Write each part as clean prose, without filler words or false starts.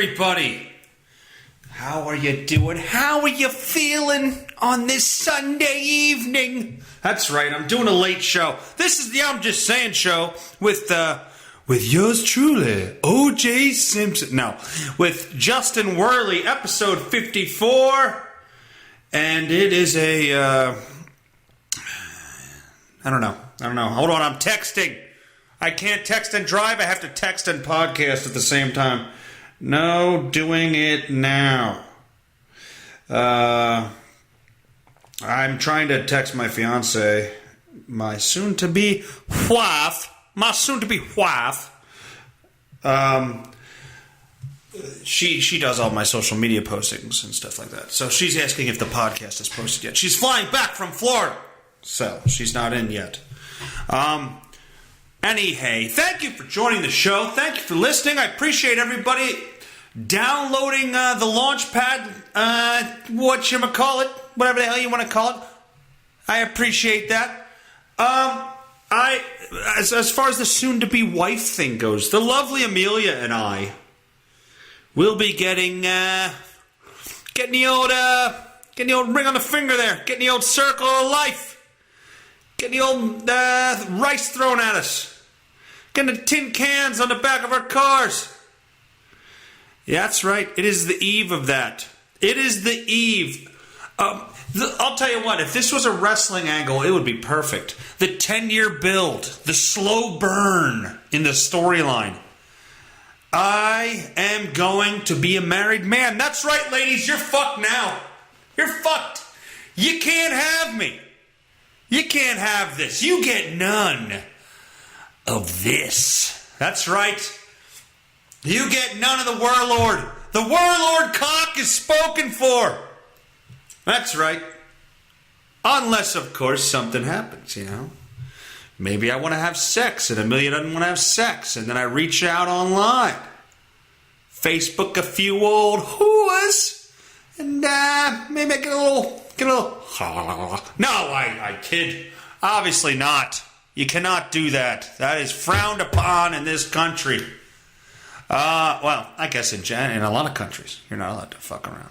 everybody. How are you doing? How are you feeling on this Sunday evening? That's right, I'm doing a late show. This is the I'm Just Saying show with yours truly, O.J. Simpson. No, with Justin Werley, episode 54. And it is I don't know. Hold on, I'm texting. I can't text and drive. I have to text and podcast at the same time. No, doing it now. I'm trying to text my fiance, my soon-to-be wife. She does all my social media postings and stuff like that. So she's asking if the podcast is posted yet. She's flying back from Florida, so she's not in yet. Anyhow, thank you for joining the show. Thank you for listening. I appreciate everybody downloading the Launchpad, whatchamacallit, whatever the hell you want to call it. I appreciate that. As far as the soon-to-be wife thing goes, the lovely Amelia and I will be getting the old ring on the finger there, getting the old circle of life. Getting the old rice thrown at us. Getting the tin cans on the back of our cars. Yeah, that's right. It is the eve of that. It is the eve. I'll tell you what. If this was a wrestling angle, it would be perfect. The 10-year build. The slow burn in the storyline. I am going to be a married man. That's right, ladies. You're fucked now. You're fucked. You can't have me. You can't have this. You get none of this. That's right. You get none of the warlord. The warlord cock is spoken for. That's right. Unless, of course, something happens, you know. Maybe I want to have sex and Amelia doesn't want to have sex. And then I reach out online. Facebook a few old whores. And maybe I get a little... No, I kid. Obviously not. You cannot do that. That is frowned upon in this country. Well, I guess in a lot of countries, you're not allowed to fuck around.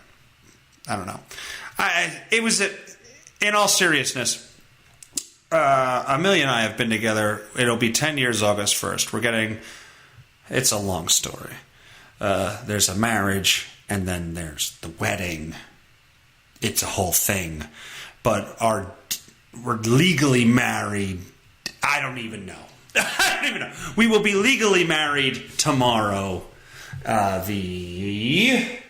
I don't know. In all seriousness, Amelia and I have been together. It'll be 10 years August 1st. It's a long story. There's a marriage, and then there's the wedding. It's a whole thing. But we're legally married. I don't even know. We will be legally married tomorrow. The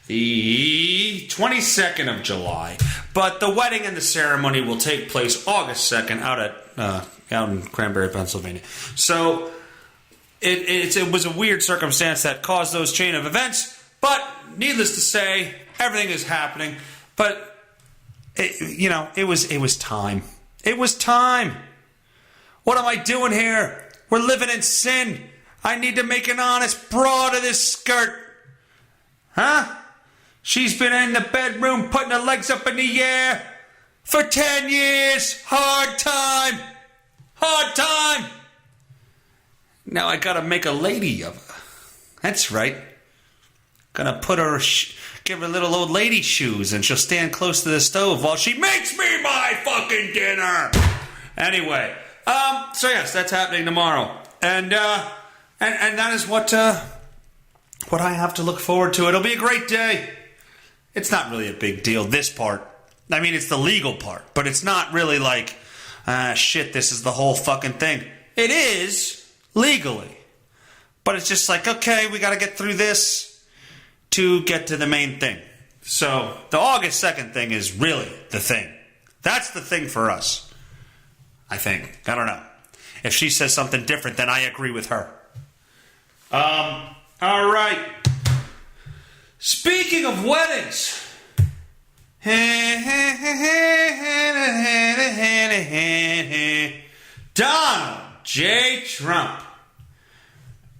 22nd of July. But the wedding and the ceremony will take place August 2nd out in Cranberry, Pennsylvania. So it was a weird circumstance that caused those chain of events. But needless to say, everything is happening. But it was time. It was time. What am I doing here? We're living in sin. I need to make an honest broad of this skirt. Huh? She's been in the bedroom putting her legs up in the air for 10 years. Hard time. Hard time. Now I gotta make a lady of her. That's right. Gonna put her, give her little old lady shoes, and she'll stand close to the stove while she makes me my fucking dinner. Anyway, so yes, that's happening tomorrow, and that is what I have to look forward to. It'll be a great day. It's not really a big deal, this part. I mean, it's the legal part, but it's not really like, shit, this is the whole fucking thing. It is, legally. But it's just like, okay, we gotta get through this to get to the main thing. So, the August 2nd thing is really the thing. That's the thing for us. I think. I don't know. If she says something different, then I agree with her. Alright. Speaking of weddings. Donald J. Trump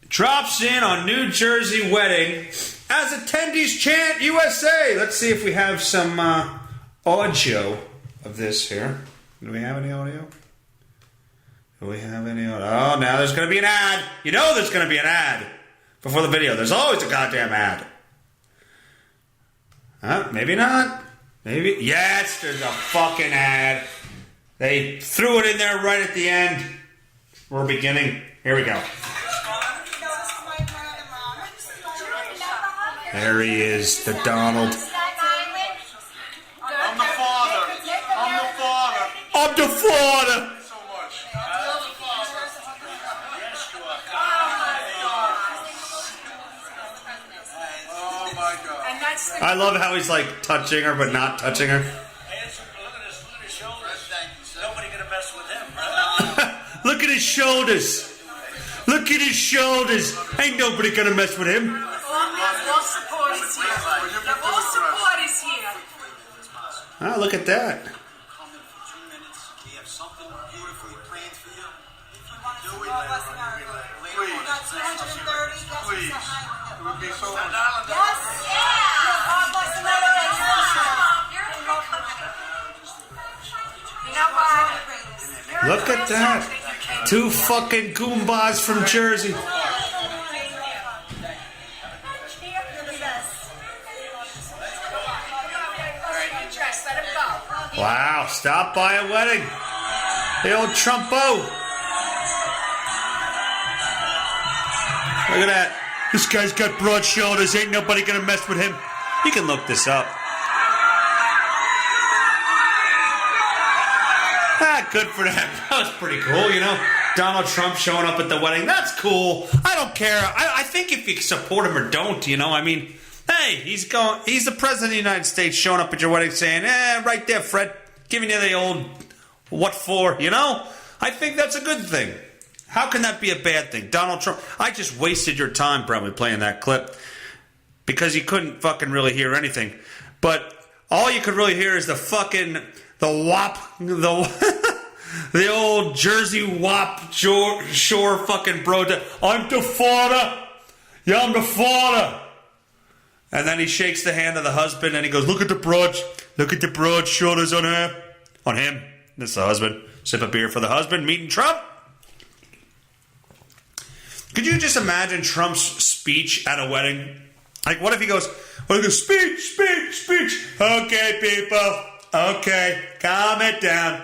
drops in on New Jersey wedding as attendees chant USA. Let's see if we have some audio of this here. Do we have any audio? Oh, now there's going to be an ad. You know there's going to be an ad before the video. There's always a goddamn ad. Maybe not. Maybe. Yes, there's a fucking ad. They threw it in there right at the end. We're beginning. Here we go. There he is, the Donald. I'm the father. I'm the father. I'm the father. So much. Oh my God. I love how he's like touching her but not touching her. Look at his shoulders. Nobody gonna mess with him, right? Look at his shoulders. Look at his shoulders. Ain't nobody gonna mess with him. All support is here. All support is here. Oh, look at that. Come in for 2 minutes. We have something beautifully planned for you. If you Want to do it, support us in our Please. Got 230. That's Please. what's It would be so much. Yes. God bless America. You know what? Look at that. 2 fucking goombas from Jersey. Wow, stop by a wedding. The old Trumpo. Look at that. This guy's got broad shoulders. Ain't nobody gonna mess with him. You can look this up. Good for them. That was pretty cool, you know. Donald Trump showing up at the wedding. That's cool. I don't care. I think if you support him or don't, you know, I mean, hey, he's the president of the United States showing up at your wedding saying, right there, Fred, giving you the old what for, you know? I think that's a good thing. How can that be a bad thing? Donald Trump, I just wasted your time probably playing that clip because you couldn't fucking really hear anything. But all you could really hear is the WAP, the old Jersey WAP shore fucking bro. I'm the father. Yeah, I'm the father. And then he shakes the hand of the husband and he goes, look at the broad shoulders on her. On him. That's the husband. Sip a beer for the husband. Meeting Trump. Could you just imagine Trump's speech at a wedding? Like, what if he goes, speech. Okay, people. Okay, calm it down.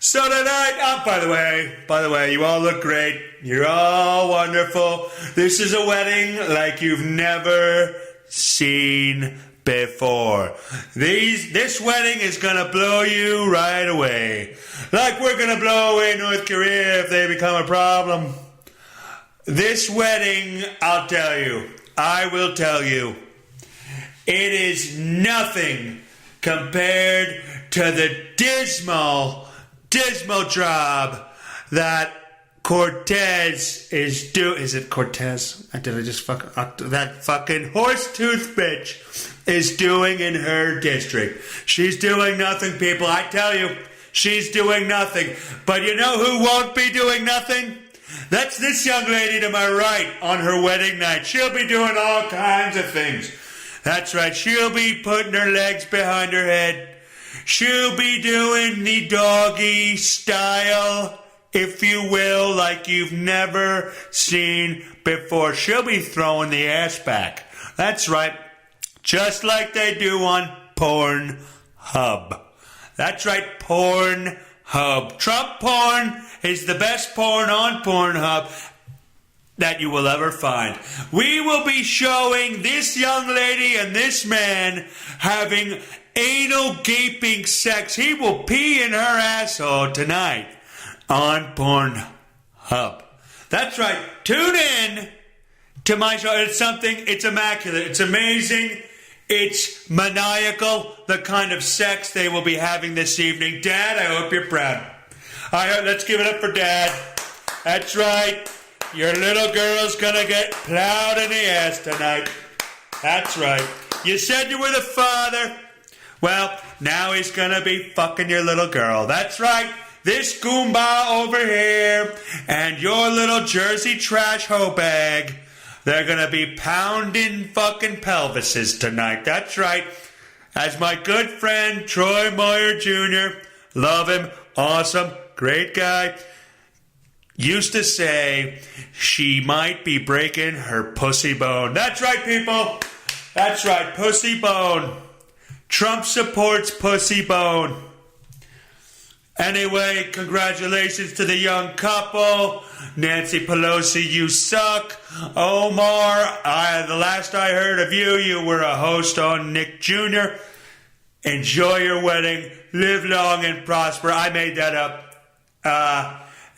So tonight, by the way, you all look great. You're all wonderful. This is a wedding like you've never seen before. This wedding is gonna blow you right away. Like we're gonna blow away North Korea if they become a problem. This wedding, I will tell you, it is nothing compared to the dismal job that Cortez is doing. Is it Cortez? Did I just that fucking horse-tooth bitch is doing in her district. She's doing nothing, people. I tell you, she's doing nothing. But you know who won't be doing nothing? That's this young lady to my right on her wedding night. She'll be doing all kinds of things. That's right. She'll be putting her legs behind her head. She'll be doing the doggy style, if you will, like you've never seen before. She'll be throwing the ass back. That's right. Just like they do on Pornhub. That's right, Pornhub. Trump porn is the best porn on Pornhub that you will ever find. We will be showing this young lady and this man having anal gaping sex. He will pee in her asshole tonight on Pornhub. That's right. Tune in to my show. It's immaculate. It's amazing. It's maniacal, the kind of sex they will be having this evening. Dad, I hope you're proud. Let's give it up for Dad. That's right. Your little girl's gonna get plowed in the ass tonight. That's right. You said you were the father. Well, now he's gonna be fucking your little girl. That's right. This Goomba over here and your little Jersey trash hoe bag, they're gonna be pounding fucking pelvises tonight. That's right. As my good friend Troy Moyer Jr., love him, awesome, great guy. used to say she might be breaking her pussy bone. That's right, people. That's right, pussy bone. Trump supports pussy bone. Anyway, congratulations to the young couple. Nancy Pelosi, you suck. Omar, the last I heard of you, you were a host on Nick Jr. Enjoy your wedding. Live long and prosper. I made that up.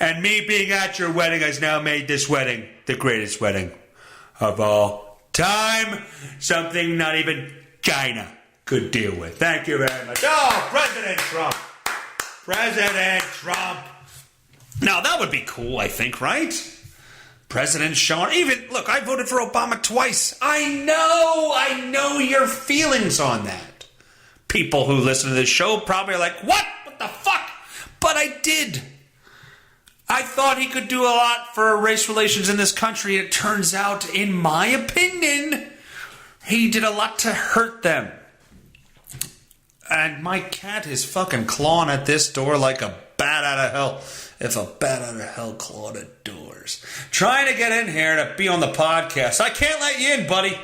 And me being at your wedding has now made this wedding the greatest wedding of all time. Something not even China could deal with. Thank you very much. Oh, President Trump. President Trump. Now, that would be cool, I think, right? President Sean. Even, look, I voted for Obama twice. I know your feelings on that. People who listen to this show probably are like, what? What the fuck? But I did. I thought he could do a lot for race relations in this country. It turns out, in my opinion, he did a lot to hurt them. And my cat is fucking clawing at this door like a bat out of hell. If a bat out of hell clawed at doors. Trying to get in here to be on the podcast. I can't let you in, buddy.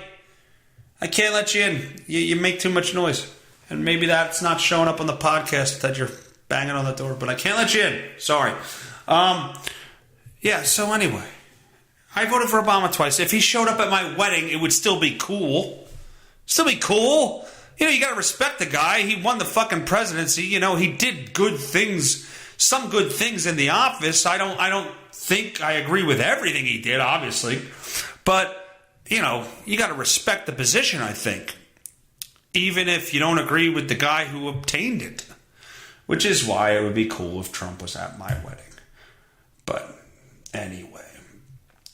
I can't let you in. You make too much noise. And maybe that's not showing up on the podcast that you're banging on the door. But I can't let you in. Sorry. Yeah, so anyway. I voted for Obama twice. If he showed up at my wedding, it would still be cool. Still be cool. You know, you gotta respect the guy. He won the fucking presidency. You know, he did good things, some good things in the office. I don't think I agree with everything he did, obviously. But, you know, you gotta respect the position, I think. Even if you don't agree with the guy who obtained it. Which is why it would be cool if Trump was at my wedding. But, anyway.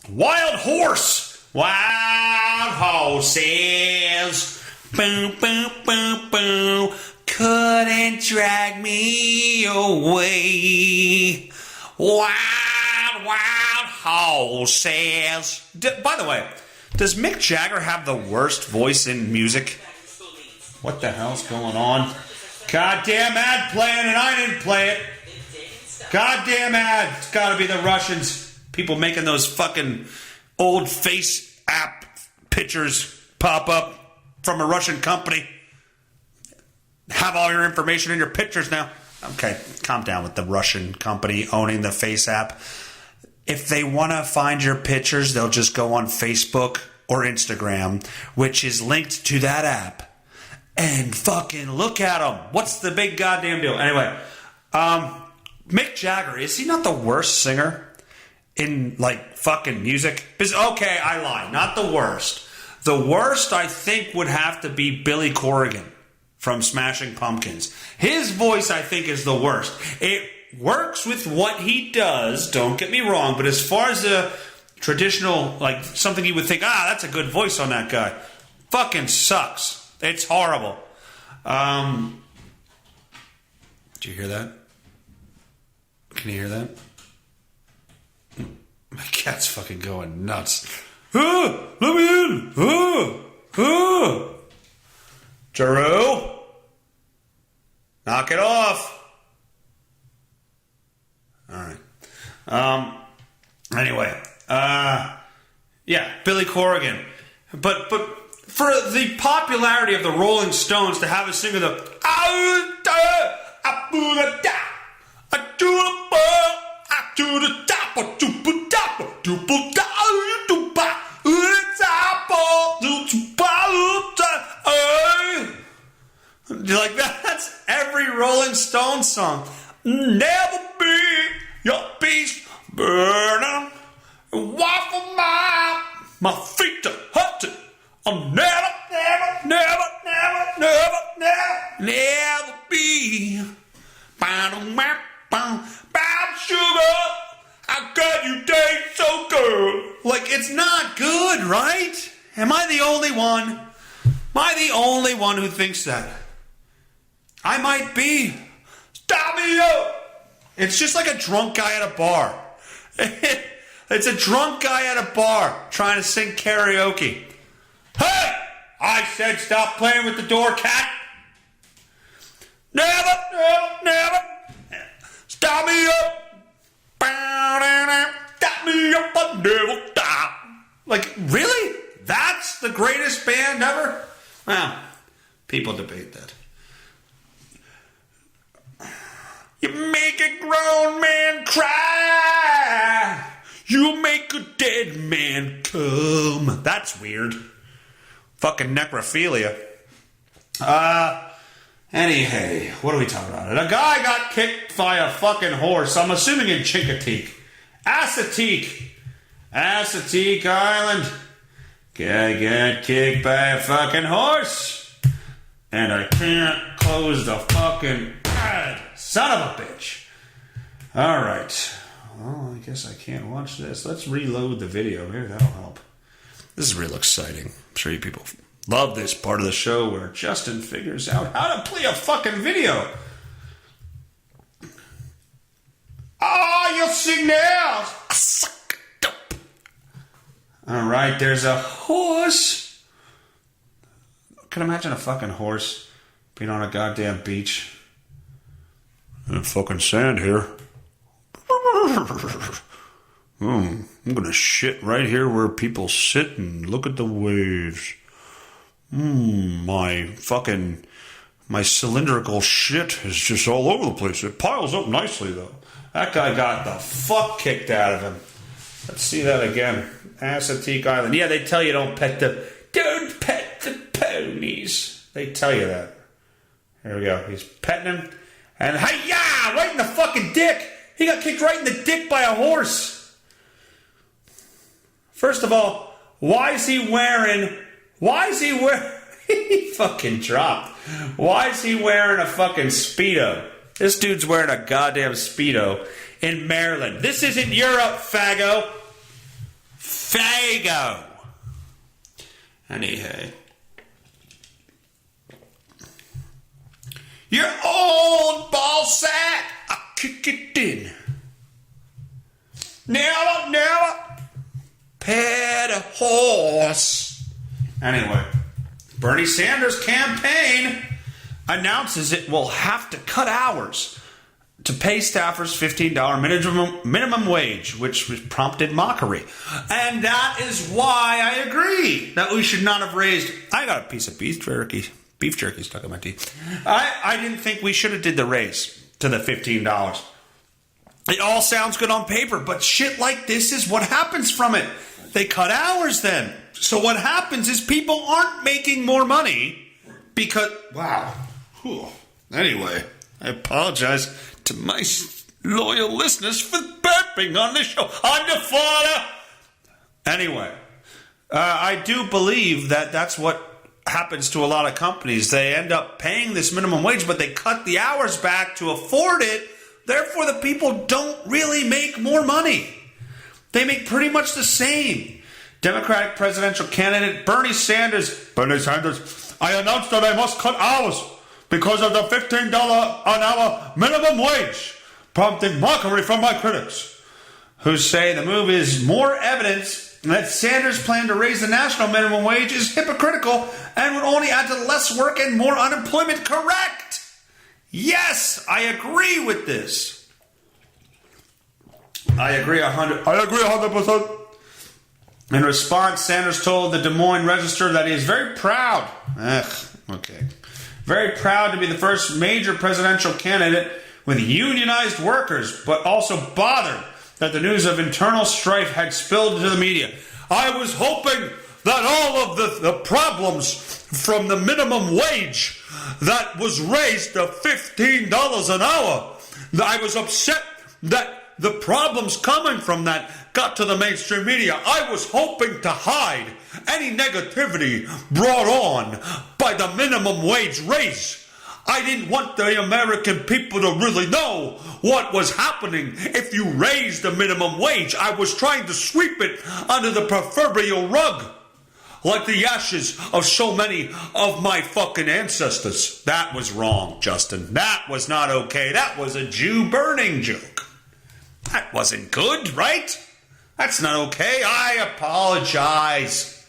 Wild horse! Wild horses! Boom, boom, boom, boom. Couldn't drag me away. Wild, wild horses. By the way, does Mick Jagger have the worst voice in music? What the hell's going on? Goddamn ad playing and I didn't play it. Goddamn ad. It's gotta be the Russians. People making those fucking old face app pictures pop up from a Russian company. Have all your information in your pictures now. Okay, calm down with the Russian company owning the Face app. If they want to find your pictures, they'll just go on Facebook or Instagram, which is linked to that app, and fucking look at them. What's the big goddamn deal? Anyway, Mick Jagger, is he not the worst singer in, like, fucking music? Okay, I lied. Not the worst. The worst, I think, would have to be Billy Corgan from Smashing Pumpkins. His voice, I think, is the worst. It works with what he does, don't get me wrong, but as far as the traditional, like, something you would think, that's a good voice on that guy, fucking sucks. It's horrible. Did you hear that? Can you hear that? My cat's fucking going nuts. Let me in! Drew? Knock it off! Alright. Anyway. Yeah, Billy Corgan. But for the popularity of the Rolling Stones to have a singer the like that's every Rolling Stones song. Never be your beast burning. Waffle my feet are hurting. I'll never be. Bound sugar, how could you taste so good? Like, it's not good, right? Am I the only one? Am I the only one who thinks that? I might be. Stop me up! It's just like a drunk guy at a bar. It's a drunk guy at a bar trying to sing karaoke. Hey! I said stop playing with the door, cat. Never. Stop me up. Like, really? That's the greatest band ever? Well, people debate that. You make a grown man cry. You make a dead man come. That's weird. Fucking necrophilia. Anyway, what are we talking about? A guy got kicked by a fucking horse. I'm assuming in Chincoteague. Assateague Island. Guy got kicked by a fucking horse. And I can't close the fucking ad. Son of a bitch. Alright. Well, I guess I can't watch this. Let's reload the video here. That'll help. This is real exciting. I'm sure you people love this part of the show where Justin figures out how to play a fucking video. Oh, you'll sing now. I suck dope. Alright, there's a horse. Can you imagine a fucking horse being on a goddamn beach? And fucking sand here. I'm gonna shit right here where people sit and look at the waves. My cylindrical shit is just all over the place. It piles up nicely, though. That guy got the fuck kicked out of him. Let's see that again. Assateague Island. Yeah, they tell you don't pet the ponies. They tell you that. Here we go. He's petting him. And hi-ya! Right in the fucking dick! He got kicked right in the dick by a horse. First of all, why is he wearing... he fucking dropped. Why is he wearing a fucking Speedo? This dude's wearing a goddamn Speedo in Maryland. This isn't Europe, faggo. Faggo. Anyhow. Your old ball sack. I'll kick it in. Never pet a horse. Anyway, Bernie Sanders' campaign announces it will have to cut hours to pay staffers $15 minimum wage, which prompted mockery. And that is why I agree that we should not have raised... I got a piece of beef jerky stuck in my teeth. I didn't think we should have did the raise to the $15. It all sounds good on paper, but shit like this is what happens from it. They cut hours then. So what happens is people aren't making more money because... Wow. Whew. Anyway, I apologize to my loyal listeners for burping on the show. I'm the father. Anyway, I do believe that that's what happens to a lot of companies. They end up paying this minimum wage, but they cut the hours back to afford it. Therefore, the people don't really make more money. They make pretty much the same. Democratic presidential candidate Bernie Sanders, I announced that I must cut hours because of the $15 an hour minimum wage, prompting mockery from my critics, who say the move is more evidence that Sanders' plan to raise the national minimum wage is hypocritical and would only add to less work and more unemployment. Correct! Yes, I agree with this. I agree 100%. In response, Sanders told the Des Moines Register that he is very proud. Very proud to be the first major presidential candidate with unionized workers, but also bothered that the news of internal strife had spilled into the media. I was hoping that all of the problems from the minimum wage that was raised to $15 an hour, I was upset that the problems coming from that got to the mainstream media. I was hoping to hide any negativity brought on by the minimum wage raise. I didn't want the American people to really know what was happening if you raised the minimum wage. I was trying to sweep it under the proverbial rug, like the ashes of so many of my fucking ancestors. That was wrong, Justin. That was not okay. That was a Jew burning joke. That wasn't good, right? That's not okay. I apologize.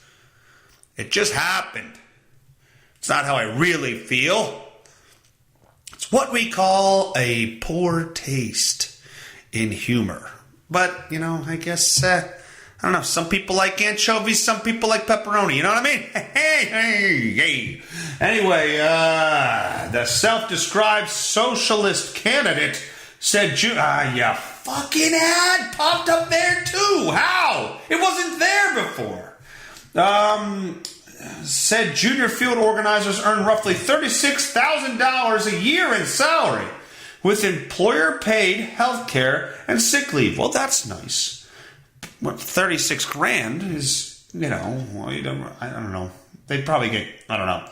It just happened. It's not how I really feel. It's what we call a poor taste in humor. But, I guess I don't know. Some people like anchovies, some people like pepperoni. You know what I mean? Hey. Anyway, the self-described socialist candidate said, you fucking ad popped up there too. How? It wasn't there before. Said junior field organizers earn roughly $36,000 a year in salary with employer-paid health care and sick leave. Well, that's nice. What, 36 grand is, I don't know. They'd probably get, I don't know.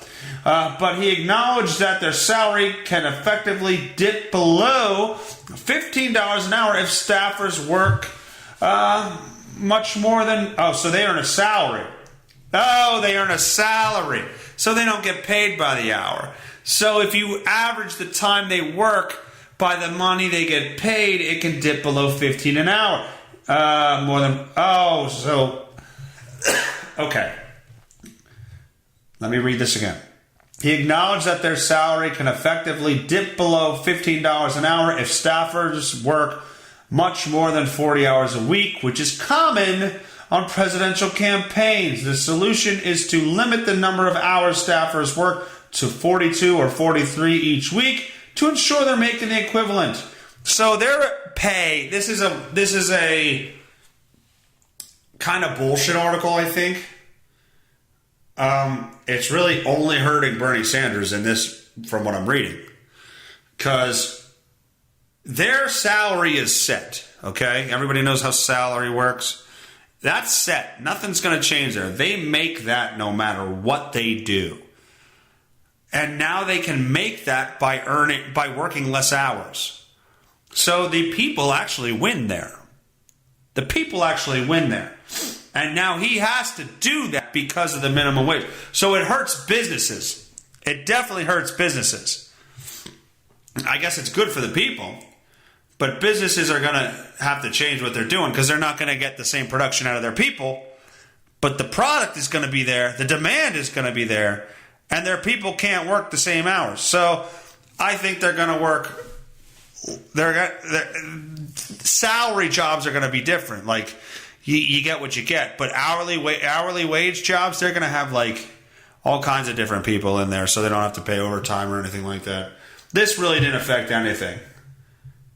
But he acknowledged that their salary can effectively dip below $15 an hour if staffers work much more than, so they earn a salary. Oh, they earn a salary. So they don't get paid by the hour. So if you average the time they work by the money they get paid, it can dip below $15 an hour. Okay. Let me read this again. He acknowledged that their salary can effectively dip below $15 an hour if staffers work much more than 40 hours a week, which is common on presidential campaigns. The solution is to limit the number of hours staffers work to 42 or 43 each week to ensure they're making the equivalent. So their pay, this is a kind of bullshit article, I think. It's really only hurting Bernie Sanders in this, from what I'm reading. Because their salary is set, okay? Everybody knows how salary works. That's set. Nothing's going to change there. They make that no matter what they do. And now they can make that by working less hours. So the people actually win there. The people actually win there. And now he has to do that because of the minimum wage. So it hurts businesses. It definitely hurts businesses. I guess it's good for the people. But businesses are going to have to change what they're doing because they're not going to get the same production out of their people. But the product is going to be there. The demand is going to be there. And their people can't work the same hours. So I think they're going to work. Their salary jobs are going to be different. Like you get what you get, but hourly wage jobs, they're going to have like all kinds of different people in there, so they don't have to pay overtime or anything like that. This really didn't affect anything.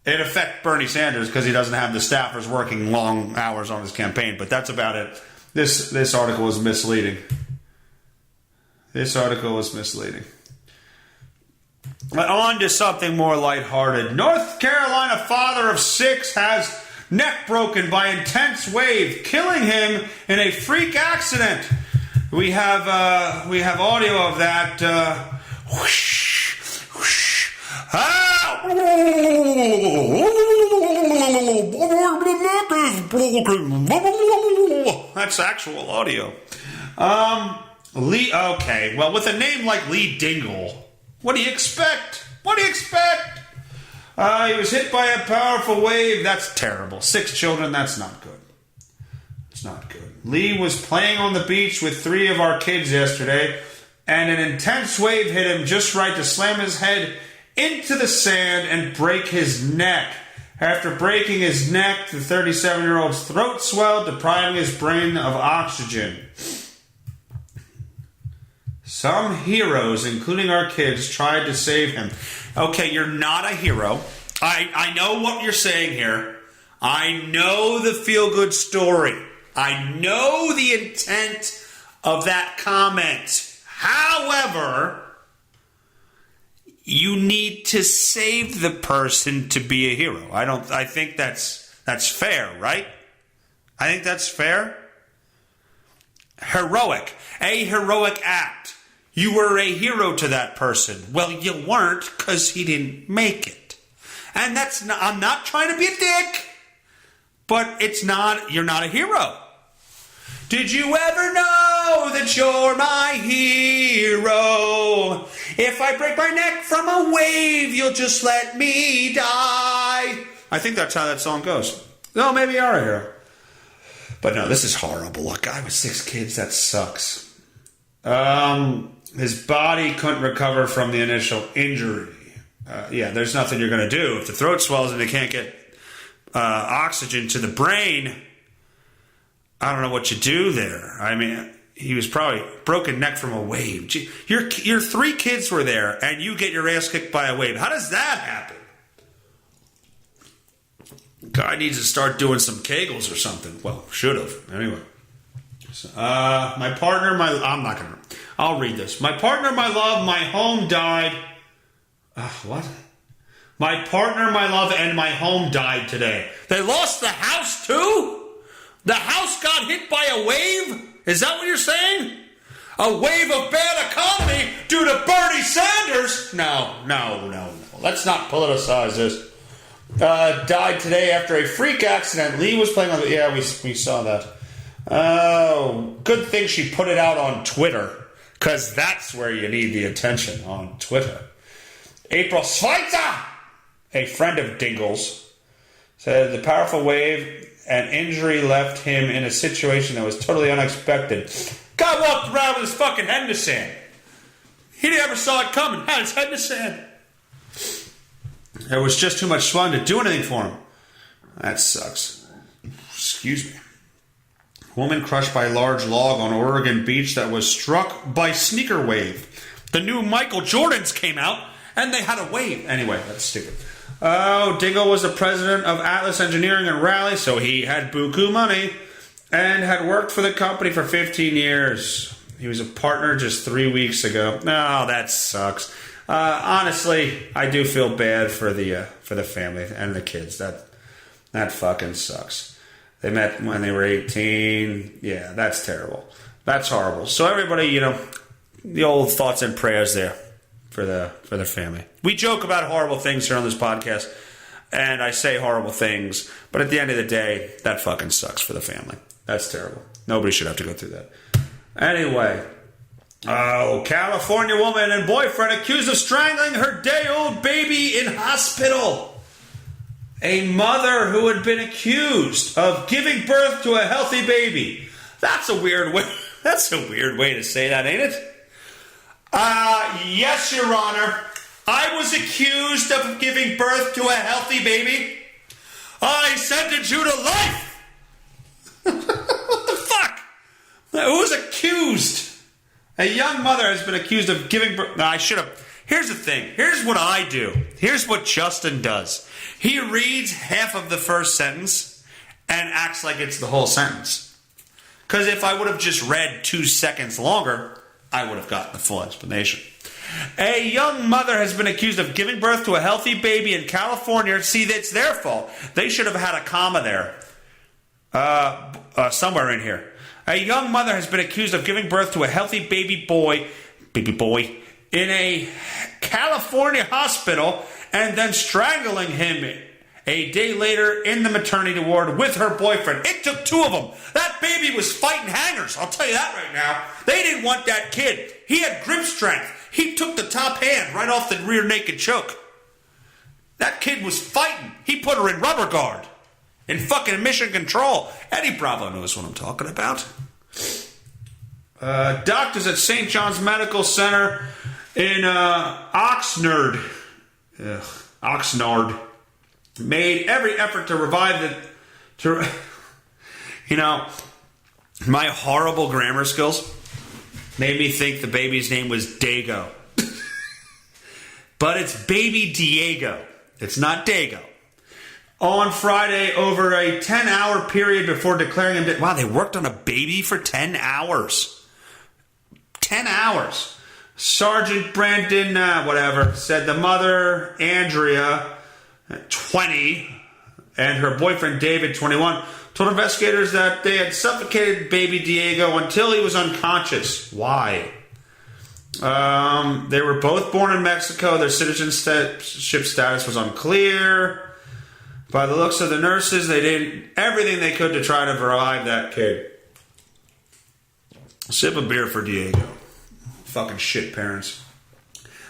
It affected Bernie Sanders because he doesn't have the staffers working long hours on his campaign, but that's about it. This article was misleading. On to something more lighthearted. North Carolina father of 6 has neck broken by intense wave, killing him in a freak accident. We have audio of that. That's actual audio. Lee. Okay, well, with a name like Lee Dingle. What do you expect? He was hit by a powerful wave. That's terrible. 6 children, that's not good. It's not good. Lee was playing on the beach with 3 of our kids yesterday, and an intense wave hit him just right to slam his head into the sand and break his neck. After breaking his neck, the 37-year-old's throat swelled, depriving his brain of oxygen. Some heroes, including our kids, tried to save him. Okay, you're not a hero. I know what you're saying here. I know the feel-good story. I know the intent of that comment. However, you need to save the person to be a hero. I think that's fair, right? I think that's fair. Heroic. A heroic act. You were a hero to that person. Well, you weren't because he didn't make it. And that's not, I'm not trying to be a dick, but you're not a hero. Did you ever know that you're my hero? If I break my neck from a wave, you'll just let me die. I think that's how that song goes. No, maybe you are a hero. But no, this is horrible. A guy with 6 kids, that sucks. His body couldn't recover from the initial injury. There's nothing you're going to do. If the throat swells and they can't get oxygen to the brain, I don't know what you do there. I mean, he was probably broken neck from a wave. Gee, your 3 kids were there, and you get your ass kicked by a wave. How does that happen? Guy needs to start doing some Kegels or something. Well, should have. Anyway. So, my partner, I'll read this. My partner, my love, my home died. What? My partner, my love, and my home died today. They lost the house too? The house got hit by a wave? Is that what you're saying? A wave of bad economy due to Bernie Sanders? No. Let's not politicize this. Died today after a freak accident. Lee was playing on the... Yeah, we saw that. Oh, good thing she put it out on Twitter, because that's where you need the attention, on Twitter. April Schweitzer, a friend of Dingle's, said the powerful wave and injury left him in a situation that was totally unexpected. Guy walked around with his fucking head in the sand. He never saw it coming. Had his head in the sand. It was just too much fun to do anything for him. That sucks. Excuse me. Woman crushed by large log on Oregon beach that was struck by sneaker wave. The new Michael Jordans came out, and they had a wave. Anyway, that's stupid. Oh, Dingle was the president of Atlas Engineering in Raleigh, so he had buku money, and had worked for the company for 15 years. He was a partner just 3 weeks ago. No, that sucks. Honestly, I do feel bad for the family and the kids. That fucking sucks. They met when they were 18. Yeah, that's terrible. That's horrible. So everybody, the old thoughts and prayers there for the family. We joke about horrible things here on this podcast, and I say horrible things, but at the end of the day, that fucking sucks for the family. That's terrible. Nobody should have to go through that. Anyway, California woman and boyfriend accused of strangling her day-old baby in hospital. A mother who had been accused of giving birth to a healthy baby. That's a weird way. That's a weird way to say that, ain't it? Yes, Your Honor. I was accused of giving birth to a healthy baby. I sentence you to life. What the fuck? Who's accused? A young mother has been accused of giving birth. No, I should have. Here's the thing. Here's what I do. Here's what Justin does. He reads half of the first sentence and acts like it's the whole sentence. Because if I would have just read 2 seconds longer, I would have gotten the full explanation. A young mother has been accused of giving birth to a healthy baby in California. See, that's their fault. They should have had a comma there. Somewhere in here. A young mother has been accused of giving birth to a healthy baby boy, in a California hospital and then strangling him a day later in the maternity ward with her boyfriend. It took 2 of them. That baby was fighting hangers. I'll tell you that right now. They didn't want that kid. He had grip strength. He took the top hand right off the rear naked choke. That kid was fighting. He put her in rubber guard. In fucking mission control. Eddie Bravo knows what I'm talking about. Doctors at St. John's Medical Center in Oxnard made every effort to revive my horrible grammar skills made me think the baby's name was Dago. But it's baby Diego. It's not Dago. On Friday, over a 10-hour period before declaring him dead. Wow, they worked on a baby for 10 hours. 10 hours. Sergeant Brandon, said the mother, Andrea, 20, and her boyfriend, David, 21, told investigators that they had suffocated baby Diego until he was unconscious. Why? They were both born in Mexico. Their citizenship status was unclear. By the looks of the nurses, they did everything they could to try to revive that kid. Sip a beer for Diego. Fucking shit parents.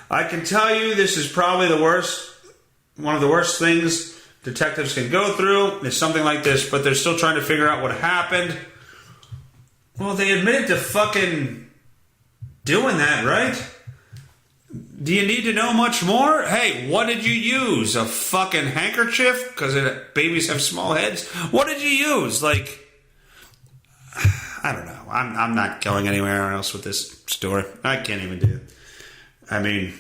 I can tell you this is probably one of the worst things detectives can go through is something like this, but they're still trying to figure out what happened. Well, they admitted to fucking doing that, right? Do you need to know much more? Hey, what did you use? A fucking handkerchief? Because babies have small heads? What did you use? I don't know. I'm not going anywhere else with this story. I can't even do it. I mean,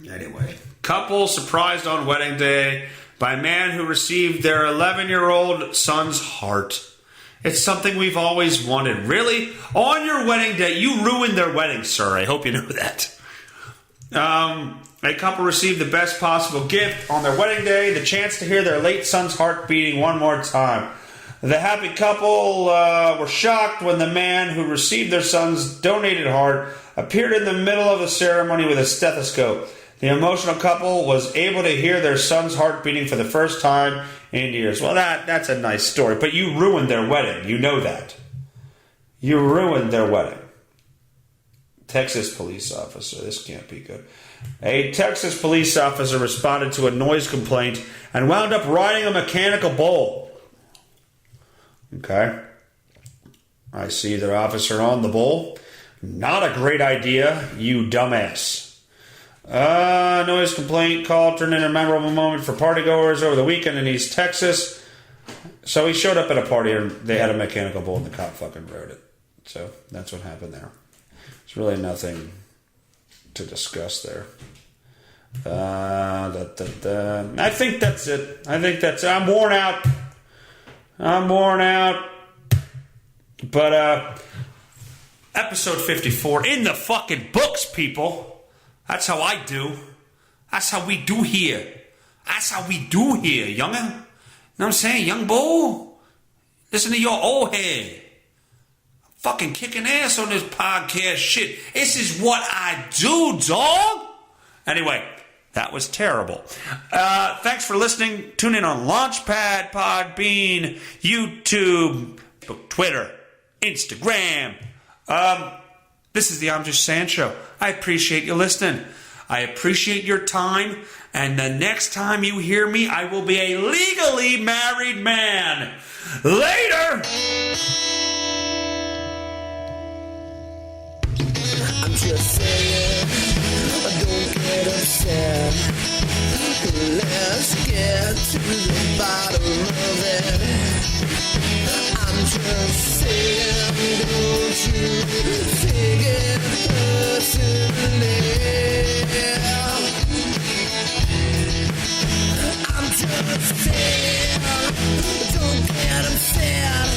anyway. Couple surprised on wedding day by a man who received their 11-year-old son's heart. It's something we've always wanted. Really? On your wedding day, you ruined their wedding, sir. I hope you know that. A couple received the best possible gift on their wedding day, the chance to hear their late son's heart beating one more time. The happy couple were shocked when the man who received their son's donated heart appeared in the middle of the ceremony with a stethoscope. The emotional couple was able to hear their son's heart beating for the first time in years. Well, that's a nice story, but you ruined their wedding. You know that. You ruined their wedding. Texas police officer. This can't be good. A Texas police officer responded to a noise complaint and wound up riding a mechanical bull. Okay. I see their officer on the bull. Not a great idea, you dumbass. Noise complaint call turned into a memorable moment for partygoers over the weekend in East Texas. So he showed up at a party and they had a mechanical bull and the cop fucking rode it. So that's what happened there. There's really nothing to discuss there. I think that's it. I'm worn out. But episode 54 in the fucking books, people. That's how I do. That's how we do here. Youngin'. Know what I'm saying? Young bull. Listen to your old head. Fucking kicking ass on this podcast shit. This is what I do, dog. Anyway, that was terrible. Thanks for listening. Tune in on Launchpad, Podbean, YouTube, Twitter, Instagram. This is the I'm Just Saying show. I appreciate you listening. I appreciate your time. And the next time you hear me, I will be a legally married man. Later! I'm just saying, don't get upset. Let's get to the bottom of it. I'm just saying, don't you take it personally. I'm just saying, don't get upset.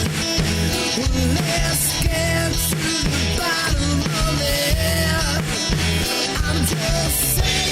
Let's get to the bottom of it. I'm just saying.